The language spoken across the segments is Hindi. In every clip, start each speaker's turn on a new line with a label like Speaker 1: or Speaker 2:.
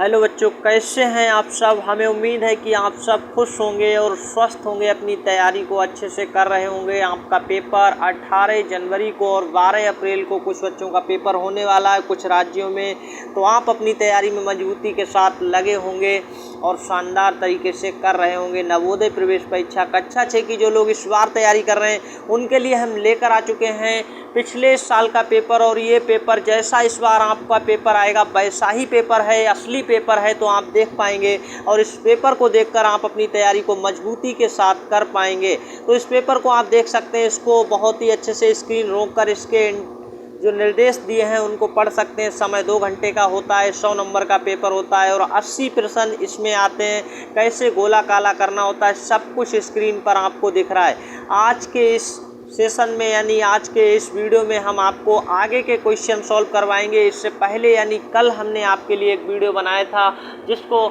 Speaker 1: हेलो बच्चों, कैसे हैं आप सब। हमें उम्मीद है कि आप सब खुश होंगे और स्वस्थ होंगे, अपनी तैयारी को अच्छे से कर रहे होंगे। आपका पेपर 18 जनवरी को और 12 अप्रैल को कुछ बच्चों का पेपर होने वाला है कुछ राज्यों में। तो आप अपनी तैयारी में मजबूती के साथ लगे होंगे और शानदार तरीके से कर रहे होंगे। नवोदय प्रवेश परीक्षा कक्षा 6 की जो लोग इस बार तैयारी कर रहे हैं उनके लिए हम लेकर आ चुके हैं पिछले साल का पेपर। और ये पेपर जैसा इस बार आपका पेपर आएगा वैसा ही पेपर है, असली पेपर है, तो आप देख पाएंगे और इस पेपर को देखकर आप अपनी तैयारी को मजबूती के साथ कर पाएंगे। तो इस पेपर को आप देख सकते हैं, इसको बहुत ही अच्छे से स्क्रीन रोक कर इसके जो निर्देश दिए हैं उनको पढ़ सकते हैं। समय 2 घंटे का होता है, 100 नंबर का पेपर होता है और 80 प्रश्न इसमें आते हैं। कैसे गोला काला करना होता है सब कुछ स्क्रीन पर आपको दिख रहा है। आज के इस सेशन में यानी आज के इस वीडियो में हम आपको आगे के क्वेश्चन सॉल्व करवाएंगे। इससे पहले यानी कल हमने आपके लिए एक वीडियो बनाया था जिसको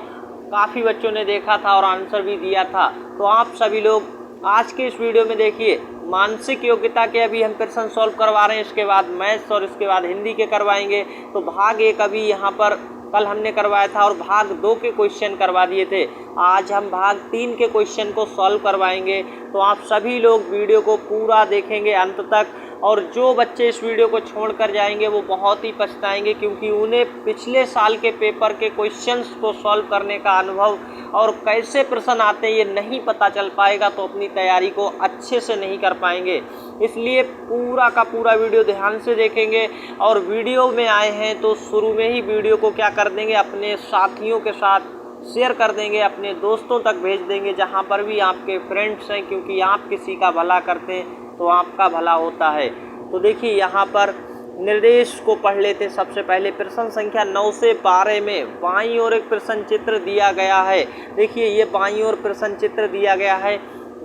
Speaker 1: काफ़ी बच्चों ने देखा था और आंसर भी दिया था। तो आप सभी लोग आज के इस वीडियो में देखिए, मानसिक योग्यता के अभी हम प्रश्न सॉल्व करवा रहे हैं, इसके बाद मैथ्स और इसके बाद हिंदी के करवाएंगे। तो भाग 1 अभी यहाँ पर कल हमने करवाया था और भाग 2 के क्वेश्चन करवा दिए थे। आज हम भाग 3 के क्वेश्चन को सॉल्व करवाएंगे। तो आप सभी लोग वीडियो को पूरा देखेंगे अंत तक। और जो बच्चे इस वीडियो को छोड़ कर जाएंगे वो बहुत ही पछताएंगे, क्योंकि उन्हें पिछले साल के पेपर के क्वेश्चंस को सॉल्व करने का अनुभव और कैसे प्रश्न आते हैं ये नहीं पता चल पाएगा, तो अपनी तैयारी को अच्छे से नहीं कर पाएंगे। इसलिए पूरा का पूरा वीडियो ध्यान से देखेंगे। और वीडियो में आए हैं तो शुरू में ही वीडियो को क्या कर देंगे, अपने साथियों के साथ शेयर कर देंगे, अपने दोस्तों तक भेज देंगे जहाँ पर भी आपके फ्रेंड्स हैं, क्योंकि आप किसी का भला करते हैं तो आपका भला होता है। तो देखिए यहाँ पर निर्देश को पढ़ लेते हैं। सबसे पहले प्रश्न संख्या 9 से 12 में बाईं ओर एक प्रश्न चित्र दिया गया है। देखिए ये बाईं ओर प्रश्न चित्र दिया गया है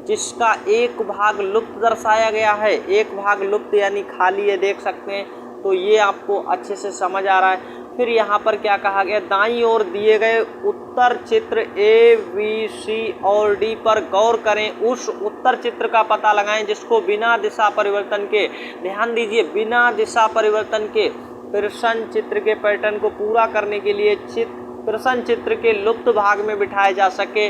Speaker 1: जिसका एक भाग लुप्त दर्शाया गया है। एक भाग लुप्त यानी खाली है, देख सकते हैं। तो ये आपको अच्छे से समझ आ रहा है। फिर यहाँ पर क्या कहा गया, दाईं ओर दिए गए उत्तर चित्र ए, बी, सी और डी पर गौर करें। उस उत्तर चित्र का पता लगाएं जिसको बिना दिशा परिवर्तन के, ध्यान दीजिए, बिना दिशा परिवर्तन के प्रश्न चित्र के पैटर्न को पूरा करने के लिए प्रश्न चित्र के लुप्त भाग में बिठाया जा सके।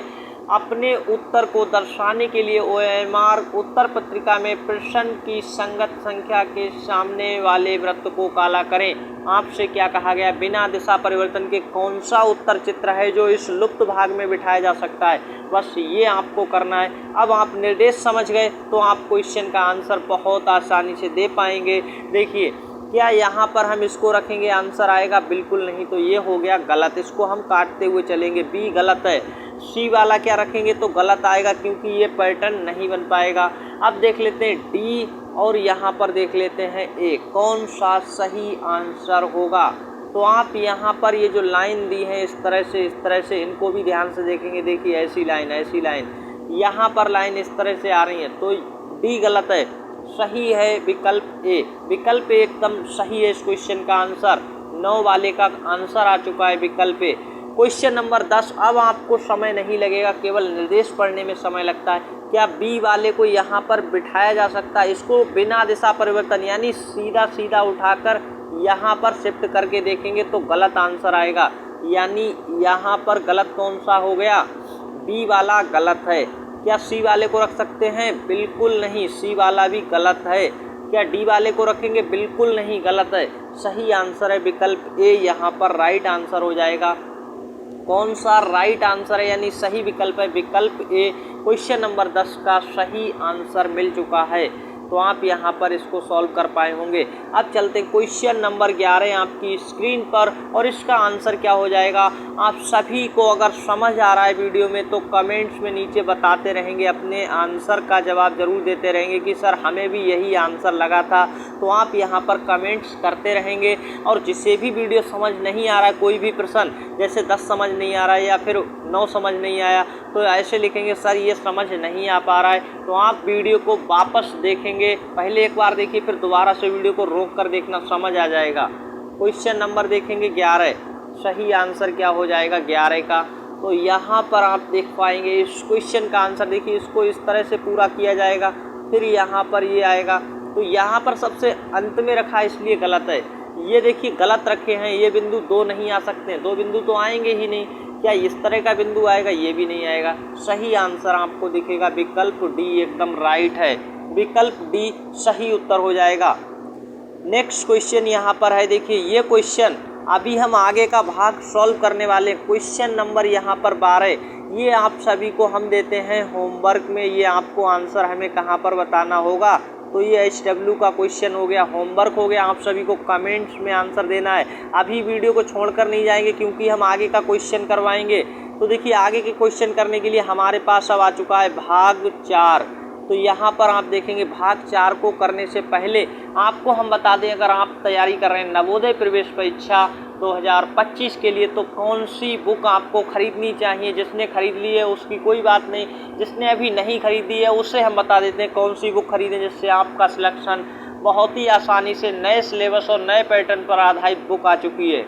Speaker 1: अपने उत्तर को दर्शाने के लिए OMR उत्तर पत्रिका में प्रश्न की संगत संख्या के सामने वाले वृत्त को काला करें। आपसे क्या कहा गया, बिना दिशा परिवर्तन के कौन सा उत्तर चित्र है जो इस लुप्त भाग में बिठाया जा सकता है, बस ये आपको करना है। अब आप निर्देश समझ गए तो आप क्वेश्चन का आंसर बहुत आसानी से दे पाएंगे। देखिए क्या यहाँ पर हम इसको रखेंगे आंसर आएगा, बिल्कुल नहीं, तो ये हो गया गलत, इसको हम काटते हुए चलेंगे, बी गलत है। सी वाला क्या रखेंगे तो गलत आएगा क्योंकि ये पैटर्न नहीं बन पाएगा। अब देख लेते हैं डी और यहाँ पर देख लेते हैं ए, कौन सा सही आंसर होगा। तो आप यहाँ पर ये जो लाइन दी है इस तरह से इनको भी ध्यान से देखेंगे। देखिए ऐसी लाइन, यहाँ पर लाइन इस तरह से आ रही है, तो डी गलत है, सही है विकल्प ए। विकल्प ए एकदम सही है इस क्वेश्चन का आंसर। 9 वाले का आंसर आ चुका है विकल्प ए। क्वेश्चन नंबर 10, अब आपको समय नहीं लगेगा, केवल निर्देश पढ़ने में समय लगता है। क्या बी वाले को यहाँ पर बिठाया जा सकता है, इसको बिना दिशा परिवर्तन यानी सीधा उठाकर यहाँ पर शिफ्ट करके देखेंगे तो गलत आंसर आएगा। यानी यहाँ पर गलत कौन सा हो गया, बी वाला गलत है। क्या सी वाले को रख सकते हैं, बिल्कुल नहीं, सी वाला भी गलत है। क्या डी वाले को रखेंगे, बिल्कुल नहीं, गलत है। सही आंसर है विकल्प ए, यहाँ पर राइट आंसर हो जाएगा। कौन सा राइट आंसर है यानी सही विकल्प है, विकल्प ए। क्वेश्चन नंबर 10 का सही आंसर मिल चुका है। तो आप यहाँ पर इसको सॉल्व कर पाए होंगे। अब चलते हैं क्वेश्चन नंबर 11 आपकी स्क्रीन पर, और इसका आंसर क्या हो जाएगा। आप सभी को अगर समझ आ रहा है वीडियो में तो कमेंट्स में नीचे बताते रहेंगे, अपने आंसर का जवाब जरूर देते रहेंगे कि सर हमें भी यही आंसर लगा था। तो आप यहाँ पर कमेंट्स करते रहेंगे। और जिसे भी वीडियो समझ नहीं आ रहा है, कोई भी प्रश्न जैसे 10 समझ नहीं आ रहा है या फिर 9 समझ नहीं आया, तो ऐसे लिखेंगे सर ये समझ नहीं आ पा रहा है। तो आप वीडियो को वापस देखेंगे, पहले एक बार देखिए फिर दोबारा से वीडियो को रोक कर देखना, समझ आ जाएगा। क्वेश्चन नंबर देखेंगे 11, सही आंसर क्या हो जाएगा 11 का। तो यहाँ पर आप देख पाएंगे इस क्वेश्चन का आंसर। देखिए इसको इस तरह से पूरा किया जाएगा, फिर यहाँ पर ये आएगा। तो यहाँ पर सबसे अंत में रखा है इसलिए गलत है। ये देखिए गलत रखे हैं, ये बिंदु 2 नहीं आ सकते, 2 बिंदु तो आएंगे ही नहीं। क्या इस तरह का बिंदु आएगा? ये भी नहीं आएगा। सही आंसर आपको दिखेगा विकल्प डी एकदम राइट है, विकल्प डी सही उत्तर हो जाएगा। नेक्स्ट क्वेश्चन यहाँ पर है, देखिए ये क्वेश्चन अभी हम आगे का भाग सॉल्व करने वाले हैं। क्वेश्चन नंबर यहाँ पर 12, ये आप सभी को हम देते हैं होमवर्क में, ये आपको आंसर हमें कहाँ पर बताना होगा। तो ये HW का क्वेश्चन हो गया, होमवर्क हो गया, आप सभी को कमेंट्स में आंसर देना है। अभी वीडियो को छोड़कर नहीं जाएंगे क्योंकि हम आगे का क्वेश्चन करवाएंगे। तो देखिए आगे के क्वेश्चन करने के लिए हमारे पास अब आ चुका है भाग 4। तो यहाँ पर आप देखेंगे भाग 4 को करने से पहले आपको हम बता दें, अगर आप तैयारी कर रहे हैं नवोदय प्रवेश परीक्षा 2025 के लिए, तो कौन सी बुक आपको खरीदनी चाहिए। जिसने खरीद ली है उसकी कोई बात नहीं, जिसने अभी नहीं खरीदी है उससे हम बता देते हैं कौन सी बुक खरीदें, जिससे आपका सिलेक्शन बहुत ही आसानी से नए सिलेबस और नए पैटर्न पर आधारित बुक आ चुकी है।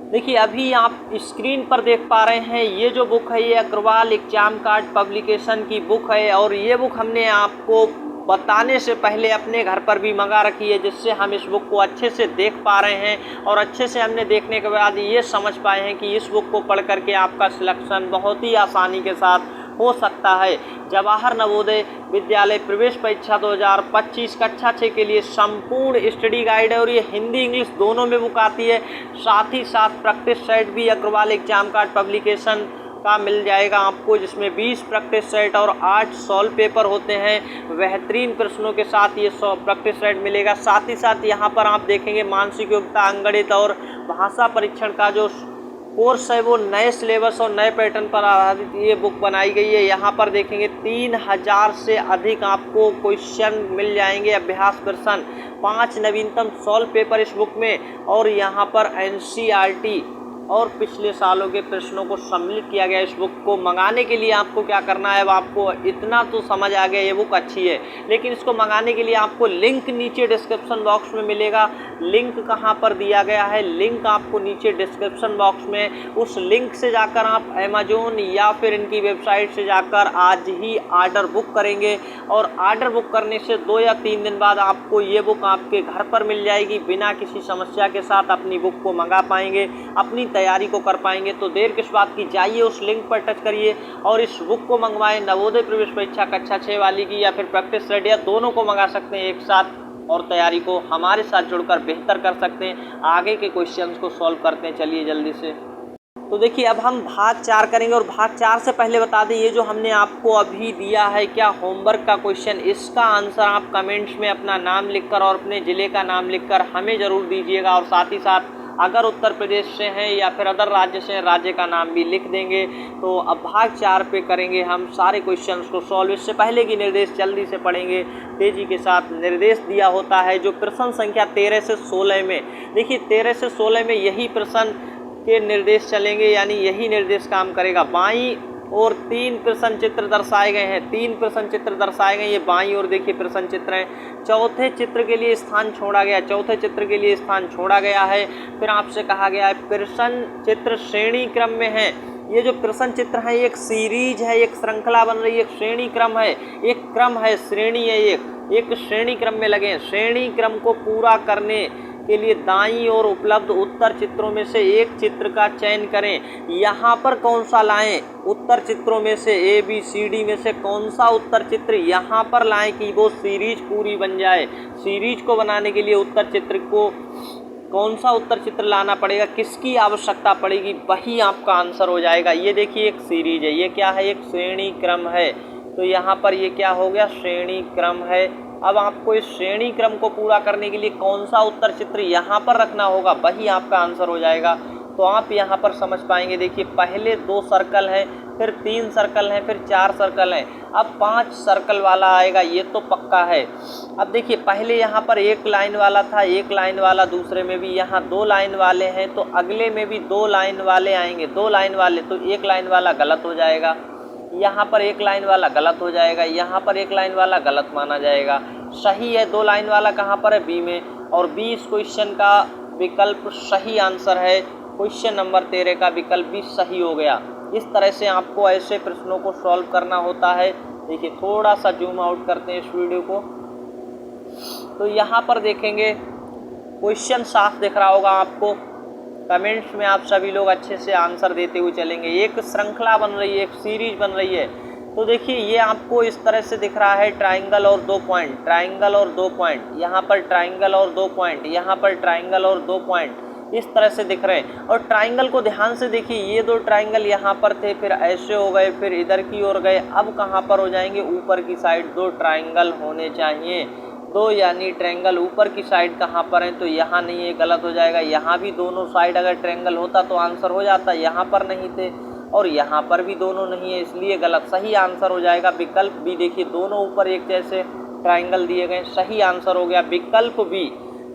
Speaker 1: देखिए अभी आप स्क्रीन पर देख पा रहे हैं, ये जो बुक है ये अग्रवाल एग्जाम कार्ड पब्लिकेशन की बुक है, और ये बुक हमने आपको बताने से पहले अपने घर पर भी मंगा रखी है, जिससे हम इस बुक को अच्छे से देख पा रहे हैं। और अच्छे से हमने देखने के बाद ये समझ पाए हैं कि इस बुक को पढ़ करके आपका सिलेक्शन बहुत ही आसानी के साथ हो सकता है। जवाहर नवोदय विद्यालय प्रवेश परीक्षा 2025 कक्षा 6 के लिए संपूर्ण स्टडी गाइड है, और ये हिंदी इंग्लिश दोनों में बुक आती है। साथ ही साथ प्रैक्टिस सेट भी अग्रवाल एग्जाम कार्ड पब्लिकेशन का मिल जाएगा आपको, जिसमें 20 प्रैक्टिस सेट और 8 सॉल्व पेपर होते हैं। बेहतरीन प्रश्नों के साथ ये प्रैक्टिस सेट मिलेगा। साथ ही साथ यहाँ पर आप देखेंगे मानसिक योग्यता, अंकगणित और भाषा परीक्षण का जो कोर्स है वो नए सिलेबस और नए पैटर्न पर आधारित ये बुक बनाई गई है। यहाँ पर देखेंगे 3000 से अधिक आपको क्वेश्चन मिल जाएंगे, अभ्यास प्रश्न, 5 नवीनतम सॉल्व पेपर इस बुक में, और यहाँ पर NCERT और पिछले सालों के प्रश्नों को सम्मिलित किया गया। इस बुक को मंगाने के लिए आपको क्या करना है, अब आपको इतना तो समझ आ गया ये बुक अच्छी है, लेकिन इसको मंगाने के लिए आपको लिंक नीचे डिस्क्रिप्शन बॉक्स में मिलेगा। लिंक कहाँ पर दिया गया है? लिंक आपको नीचे डिस्क्रिप्शन बॉक्स में, उस लिंक से जाकर आप अमेजोन या फिर इनकी वेबसाइट से जाकर आज ही आर्डर बुक करेंगे, और आर्डर बुक करने से 2 या 3 दिन बाद आपको ये बुक आपके घर पर मिल जाएगी। बिना किसी समस्या के साथ अपनी बुक को मंगा पाएंगे, अपनी तैयारी को कर पाएंगे। तो देर किस बात की, जाइए उस लिंक पर टच करिए और इस बुक को मंगवाएं। नवोदय प्रवेश परीक्षा कक्षा 6 वाली की या फिर प्रैक्टिस सेट, या दोनों को मंगा सकते हैं एक साथ, और तैयारी को हमारे साथ जुड़कर बेहतर कर सकते हैं। आगे के क्वेश्चंस को सॉल्व करते हैं, चलिए जल्दी से। तो देखिए अब हम भाग 4 करेंगे, और भाग 4 से पहले बता दें ये जो हमने आपको अभी दिया है क्या होमवर्क का क्वेश्चन, इसका आंसर आप कमेंट्स में अपना नाम लिखकर और अपने ज़िले का नाम लिखकर हमें ज़रूर दीजिएगा। और साथ ही साथ अगर उत्तर प्रदेश से हैं या फिर अदर राज्य से हैं, राज्य का नाम भी लिख देंगे। तो अब भाग 4 पे करेंगे हम सारे क्वेश्चंस को सॉल्व। इससे पहले की निर्देश जल्दी से पढ़ेंगे, तेजी के साथ निर्देश दिया होता है जो प्रश्न संख्या 13 से 16 में। देखिए 13 से 16 में यही प्रश्न के निर्देश चलेंगे, यानी यही निर्देश काम करेगा। बाईं और 3 प्रश्न चित्र दर्शाए गए हैं, 3 प्रश्न चित्र दर्शाए गए, ये बाईं और देखिए प्रश्न चित्र हैं। चौथे चित्र के लिए स्थान छोड़ा गया, चौथे चित्र के लिए स्थान छोड़ा गया है। फिर आपसे कहा गया है प्रश्न चित्र श्रेणी क्रम में है। ये जो प्रश्न चित्र है एक सीरीज है, एक श्रृंखला बन रही है, एक श्रेणी क्रम है, एक क्रम है, श्रेणी है, एक श्रेणी क्रम में लगे हैं। श्रेणी क्रम को पूरा करने के लिए दाईं ओर उपलब्ध उत्तर चित्रों में से एक चित्र का चयन करें। यहाँ पर कौन सा लाएं? उत्तर चित्रों में से ABCD में से कौन सा उत्तर चित्र यहाँ पर लाएं कि वो सीरीज पूरी बन जाए। सीरीज को बनाने के लिए उत्तर चित्र को कौन सा उत्तर चित्र लाना पड़ेगा, किसकी आवश्यकता पड़ेगी, वही आपका आंसर हो जाएगा। ये देखिए एक सीरीज है, ये क्या है? एक श्रेणी क्रम है। तो यहाँ पर ये क्या हो गया? श्रेणी क्रम है। अब आपको इस श्रेणी क्रम को पूरा करने के लिए कौन सा उत्तर चित्र यहाँ पर रखना होगा, वही आपका आंसर हो जाएगा। तो आप यहाँ पर समझ पाएंगे। देखिए पहले 2 सर्कल हैं, फिर 3 सर्कल हैं, फिर 4 सर्कल हैं, अब 5 सर्कल वाला आएगा, ये तो पक्का है। अब देखिए पहले यहाँ पर 1 लाइन वाला था, 1 लाइन वाला, दूसरे में भी यहाँ 2 लाइन वाले हैं, तो अगले में भी 2 लाइन वाले आएंगे, 2 लाइन वाले। तो 1 लाइन वाला गलत हो जाएगा, यहाँ पर 1 लाइन वाला गलत हो जाएगा, यहाँ पर 1 लाइन वाला गलत माना जाएगा। सही है 2 लाइन वाला कहाँ पर है? बी में, और 20 क्वेश्चन का विकल्प सही आंसर है। क्वेश्चन नंबर 13 का विकल्प भी सही हो गया। इस तरह से आपको ऐसे प्रश्नों को सॉल्व करना होता है। देखिए थोड़ा सा जूम आउट करते हैं इस वीडियो को, तो यहाँ पर देखेंगे क्वेश्चन साफ दिख रहा होगा आपको। कमेंट्स में आप सभी लोग अच्छे से आंसर देते हुए चलेंगे। एक श्रृंखला बन रही है, एक सीरीज बन रही है। तो देखिए ये आपको इस तरह से दिख रहा है, ट्राइंगल और 2 पॉइंट, ट्राइंगल और 2 पॉइंट, यहाँ पर ट्राइंगल और 2 पॉइंट, यहाँ पर ट्राइंगल और 2 पॉइंट, इस तरह से दिख रहे हैं। और ट्राइंगल को ध्यान से देखिए, ये 2 ट्राइंगल यहाँ पर थे, फिर ऐसे हो गए, फिर इधर की ओर गए, अब कहाँ पर हो जाएंगे, ऊपर की साइड 2 ट्राइंगल होने चाहिए। 2 यानी ट्रायंगल ऊपर की साइड कहाँ पर है, तो यहाँ नहीं है, गलत हो जाएगा। यहाँ भी दोनों साइड अगर ट्रायंगल होता तो आंसर हो जाता, यहाँ पर नहीं थे और यहाँ पर भी दोनों नहीं है, इसलिए गलत। सही आंसर हो जाएगा विकल्प बी। देखिए दोनों ऊपर एक जैसे ट्रायंगल दिए गए, सही आंसर हो गया विकल्प बी।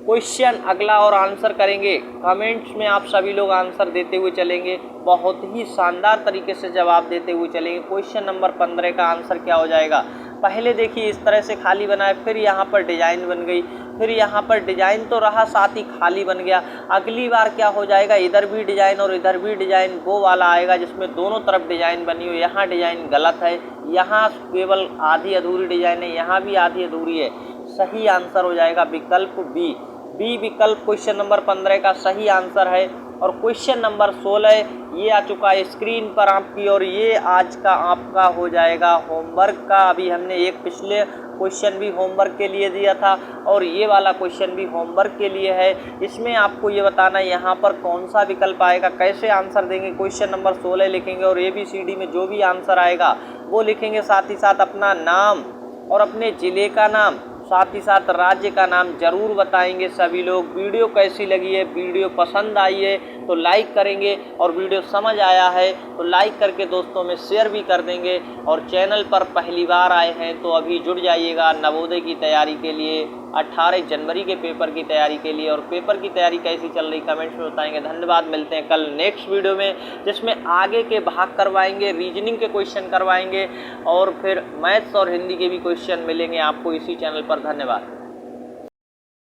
Speaker 1: क्वेश्चन अगला और आंसर करेंगे, कमेंट्स में आप सभी लोग आंसर देते हुए चलेंगे, बहुत ही शानदार तरीके से जवाब देते हुए चलेंगे। क्वेश्चन नंबर 15 का आंसर क्या हो जाएगा। पहले देखिए इस तरह से खाली बनाए, फिर यहाँ पर डिजाइन बन गई, फिर यहाँ पर डिजाइन तो रहा साथ ही खाली बन गया। अगली बार क्या हो जाएगा, इधर भी डिजाइन और इधर भी डिजाइन, वो वाला आएगा जिसमें दोनों तरफ डिजाइन बनी हो। यहाँ डिजाइन गलत है, यहाँ केवल आधी अधूरी डिजाइन है, यहाँ भी आधी अधूरी है। सही आंसर हो जाएगा विकल्प बी। बी विकल्प क्वेश्चन नंबर 15 का सही आंसर है। और क्वेश्चन नंबर 16 ये आ चुका है स्क्रीन पर आपकी, और ये आज का आपका हो जाएगा होमवर्क का। अभी हमने एक पिछले क्वेश्चन भी होमवर्क के लिए दिया था और ये वाला क्वेश्चन भी होमवर्क के लिए है। इसमें आपको ये बताना है यहाँ पर कौन सा विकल्प आएगा, कैसे आंसर देंगे। क्वेश्चन नंबर 16 लिखेंगे और ABCD में जो भी आंसर आएगा वो लिखेंगे, साथ ही साथ अपना नाम और अपने ज़िले का नाम, साथ ही साथ राज्य का नाम जरूर बताएंगे सभी लोग। वीडियो कैसी लगी है, वीडियो पसंद आई है तो लाइक करेंगे, और वीडियो समझ आया है तो लाइक करके दोस्तों में शेयर भी कर देंगे। और चैनल पर पहली बार आए हैं तो अभी जुड़ जाइएगा नवोदय की तैयारी के लिए, 18 जनवरी के पेपर की तैयारी के लिए। और पेपर की तैयारी कैसी चल रही कमेंट्स में बताएंगे। धन्यवाद, मिलते हैं कल नेक्स्ट वीडियो में, जिसमें आगे के भाग करवाएंगे, रीजनिंग के क्वेश्चन करवाएंगे और फिर मैथ्स और हिंदी के भी क्वेश्चन मिलेंगे आपको इसी चैनल पर। धन्यवाद।